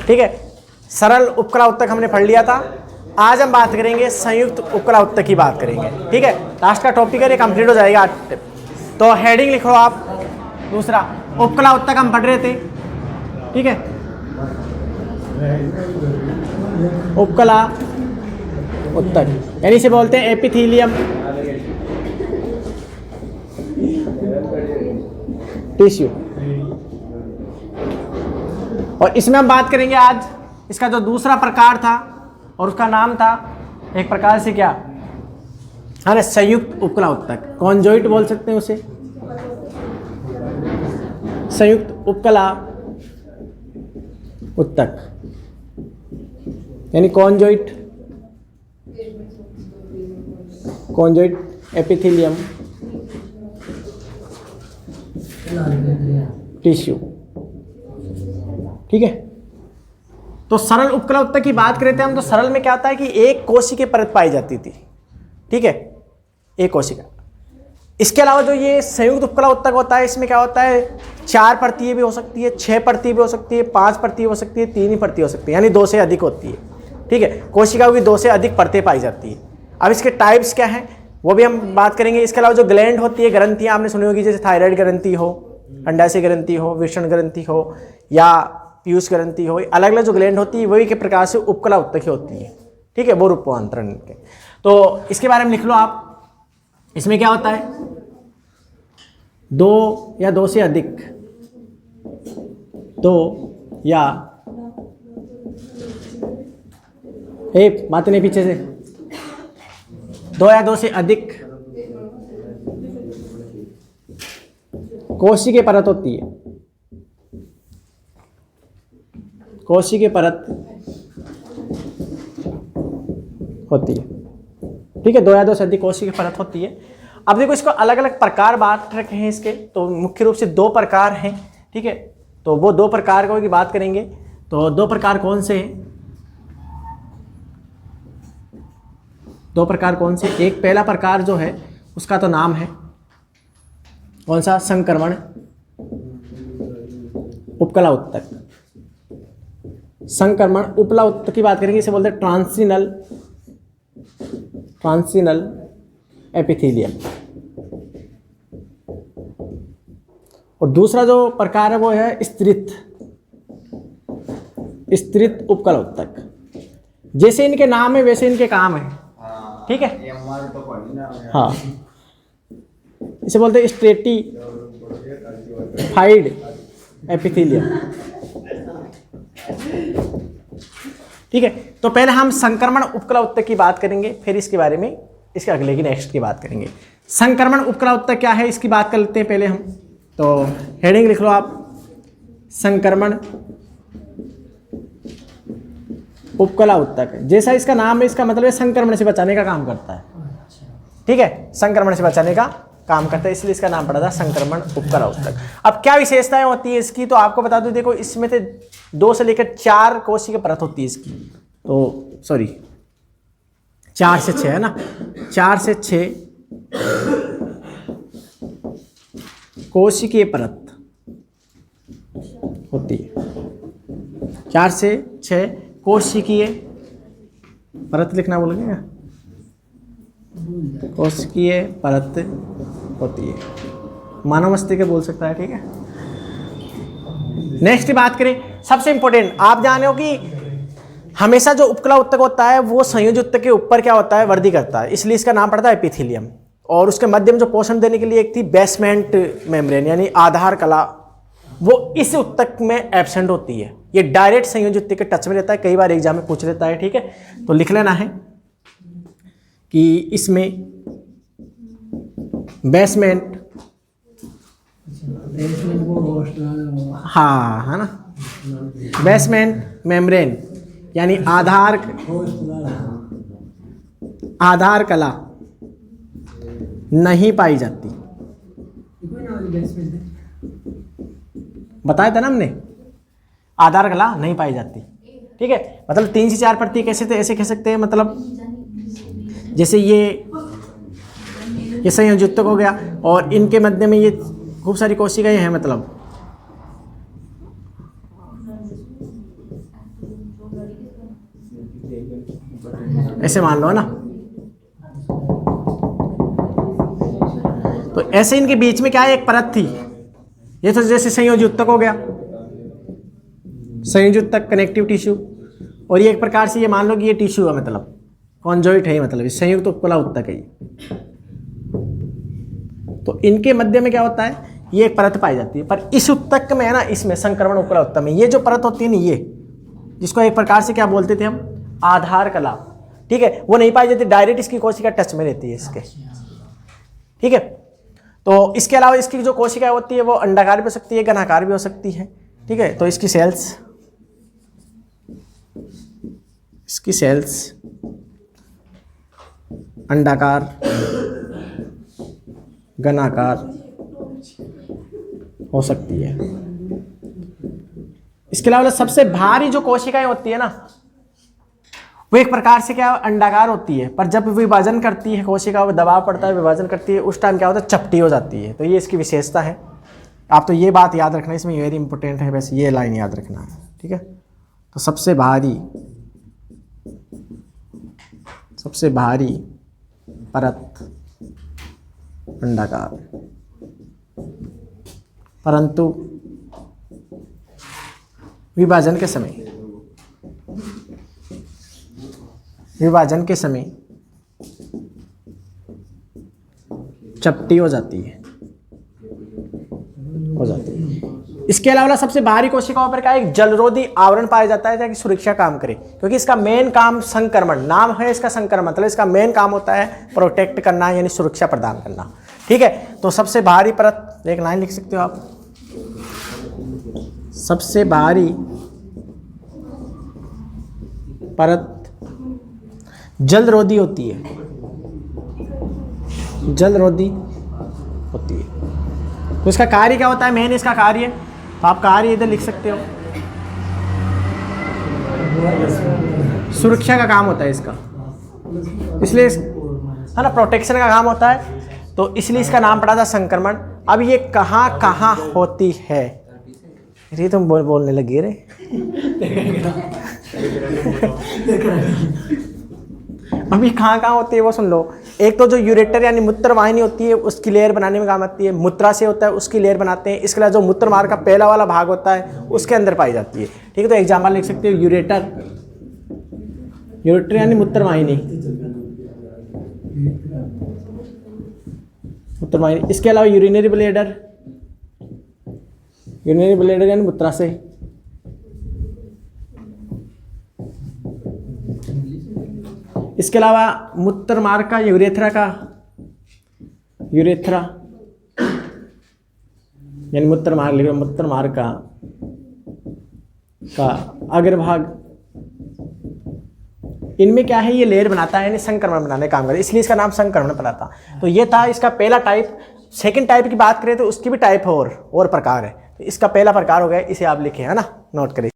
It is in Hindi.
ठीक है, सरल उपकला उत्तक हमने पढ़ लिया था। आज हम बात करेंगे संयुक्त उपकला उत्तक की बात करेंगे। ठीक है, लास्ट का टॉपिक है, ये कंप्लीट हो जाएगा। तो हेडिंग लिखो आप, दूसरा उपकला उत्तक हम पढ़ रहे थे। ठीक है, उपकला उत्तक यानी इसे बोलते हैं एपिथेलियम टिश्यू। और इसमें हम बात करेंगे आज इसका जो दूसरा प्रकार था और उसका नाम था एक प्रकार से क्या है ना, संयुक्त उपकला उत्तक, कॉन्जॉइंट बोल सकते हैं उसे, संयुक्त उपकला उत्तक यानी कॉन्जॉइंट एपिथेलियम टिश्यू। ठीक है, तो सरल उपकला उत्तक की बात करते हैं हम। तो सरल में क्या होता है कि एक कोशिकीय परत पाई जाती थी। ठीक है, एक कोशिका। इसके अलावा जो ये संयुक्त उपकला उत्तक होता है, इसमें क्या होता है, 4 परतें भी हो सकती है, 6 परतें भी हो सकती है, 5 परतें हो सकती है, 3 ही परतें हो सकती है, यानी 2 से अधिक होती है। ठीक है, कोशिकाओं की 2 से अधिक परतें पाई जाती है। अब इसके टाइप्स क्या हैं वो भी हम बात करेंगे। इसके अलावा जो ग्लैंड होती है, ग्रंथियाँ आपने सुनी होगी, जैसे थायराइड ग्रंथि हो, अंडाशय ग्रंथि हो, वृषण ग्रंथि हो या पीयूष ग्रंथि हो, अलग अलग जो ग्लैंड होती है वही के प्रकार से उपकला उत्तक होती है। ठीक है, वो रूपांतरण के। तो इसके बारे में लिख लो आप। इसमें क्या होता है, 2 या 2 से अधिक, 2 या बात नहीं पीछे से, 2 या 2 से अधिक कोशिकीय परत होती है। कोशिकीय परत होती है। ठीक है, 2 या 2 से अधिक कोशिकीय परत होती है। अब देखो, इसको अलग अलग प्रकार बांट रखे हैं इसके। तो मुख्य रूप से 2 प्रकार हैं। ठीक है, तो वो 2 प्रकार की बात करेंगे। तो 2 प्रकार कौन से हैं, 2 प्रकार कौन से? एक पहला प्रकार जो है उसका तो नाम है कौन सा, संक्रमण उपकला उत्तक। संक्रमण उपकला उत्तक की बात करेंगे, इसे बोलते हैं ट्रांसिनल एपिथेलियम। और दूसरा जो प्रकार है वो है स्तरित उपकला उत्तक। जैसे इनके नाम है वैसे इनके काम है। ठीक है, हाँ, इसे बोलते हैं स्ट्रेटिफाइड एपिथेलियम। ठीक है, तो पहले हम संक्रमण उपकला उत्तक की बात करेंगे, फिर इसके बारे में इसके अगले की नेक्स्ट की बात करेंगे। संक्रमण उपकला उत्तक क्या है इसकी बात कर लेते हैं पहले हम। तो हेडिंग लिख लो आप, संक्रमण उपकला उत्तक। जैसा इसका नाम है, इसका मतलब है संक्रमण से बचाने का काम करता है। ठीक है, संक्रमण से बचाने का काम करता है, इसलिए इसका नाम पड़ा था संक्रमण उपकला उत्तक। अब क्या विशेषताएं होती है इसकी, तो आपको बता दूं, देखो इसमें से 2 से लेकर 4 कोशिकीय परत होती है इसकी। तो सॉरी, 4 से 6 है ना, 4 से 6 कोशिकीय परत होती है। 4 से 6 कोशिकीय परत लिखना बोलोगे क्या, कोशिकीय परत होती है। मानव मस्तिष्क बोल सकता है। ठीक है, नेक्स्ट की बात करें, सबसे इंपॉर्टेंट आप जाने हो कि हमेशा जो उपकला उत्तक होता है वो संयोजी उत्तक के ऊपर क्या होता है, वृद्धि करता है, इसलिए इसका नाम पड़ता है एपिथेलियम। और उसके मध्य में जो पोषण देने के लिए एक थी बेसमेंट मेम्ब्रेन यानी आधार कला, वो इस उत्तक में एब्सेंट होती है। ये डायरेक्ट संयोजी उत्तक के टच में रहता है, कई बार एग्जाम में पूछ लेता है। ठीक है, तो लिख लेना है कि इसमें बेसमेंट, हाँ है ना, बेसमेंट मेम्ब्रेन यानी आधार कला नहीं पाई जाती। बताया था ना हमने, आधार कला नहीं पाई जाती। ठीक है, मतलब 3 से 4 परतें कैसे थे, ऐसे कह सकते हैं, मतलब जैसे ये संयोजक हो गया और इनके मध्य में ये खूब सारी कोशिकाएं हैं, मतलब ऐसे मान लो है ना। तो ऐसे इनके बीच में क्या है, एक परत थी, ये तो जैसे संयोजी उत्तक हो गया, संयोजी उत्तक कनेक्टिव टिश्यू, और ये एक प्रकार से ये मान लो कि ये टिश्यू है, मतलब कॉन्जॉइट है, मतलब संयुक्त उपकला उत्तक है ये। तो इनके मध्य में क्या होता है, ये एक परत पाई जाती है। पर इस उत्तक में है ना, इसमें संक्रमण उपकला उत्तक में ये जो परत होती है ना, ये जिसको एक प्रकार से क्या बोलते थे हम, आधार कला, ठीक है, वो नहीं पाई जाती, डायरेक्ट इसकी कोशिका टच में रहती है इसके, ठीक है। तो इसके अलावा इसकी जो कोशिका होती है वो अंडाकार भी हो सकती है, घनाकार भी हो सकती है, ठीक है। तो इसकी सेल्स अंडाकार, घनाकार हो सकती है। इसके अलावा सबसे भारी जो कोशिकाएं होती है ना, वो एक प्रकार से क्या अंडाकार होती है, पर जब विभाजन करती है कोशिका, वो दबाव पड़ता है, विभाजन करती है, उस टाइम क्या होता है, चपटी हो जाती है। तो ये इसकी विशेषता है। आप तो ये बात याद रखना, इसमें वेरी इंपॉर्टेंट है, वैसे ये लाइन याद रखना है, ठीक है। तो सबसे भारी परत अंडाकार, परंतु विभाजन के समय चपटी हो जाती है। इसके अलावा सबसे बाहरी कोशिकाओं पर क्या एक जलरोधी आवरण पाया जाता है ताकि सुरक्षा काम करे, क्योंकि इसका मेन काम संक्रमण, नाम है इसका संक्रमण, मतलब इसका मेन काम होता है प्रोटेक्ट करना, यानी सुरक्षा प्रदान करना, ठीक है। तो सबसे बाहरी परत, एक लाइन लिख सकते हो आप, सबसे बाहरी परत जलरोधी होती है, तो इसका कार्य क्या होता है, मेन इसका कार्य, तो आप कार्य इधर लिख सकते हो, सुरक्षा का काम होता है इसका, इसलिए है ना, प्रोटेक्शन का काम होता है, तो इसलिए इसका नाम पड़ा था संक्रमण। अब ये कहाँ होती है, ये तुम बोलने लगे रे। अभी कहाँ होती है वो सुन लो। एक तो जो यूरेटर यानी मूत्र वाहिनी होती है, उसकी लेयर बनाने में काम आती है, मूत्राशय होता है उसकी लेयर बनाते हैं। इसके अलावा जो मूत्र मार्ग का पहला वाला भाग होता है उसके अंदर पाई जाती है, ठीक है। तो एग्जाम्पल लिख सकते हो, यूरेटर यानी मूत्र वाहिनी, इसके अलावा यूरिनरी ब्लैडर यानी मूत्राशय, इसके अलावा मूत्र मार्ग का यूरेथ्रा यानी मूत्र मार्ग का अग्रभाग, इनमें क्या है, ये लेयर बनाता है, यानी संक्रमण बनाने का काम करता है, इसलिए इसका नाम संक्रमण पड़ा था। तो ये था इसका पहला टाइप। सेकंड टाइप की बात करें तो उसकी भी टाइप और प्रकार है। तो इसका पहला प्रकार हो गया, इसे आप लिखे, है ना, नोट करें।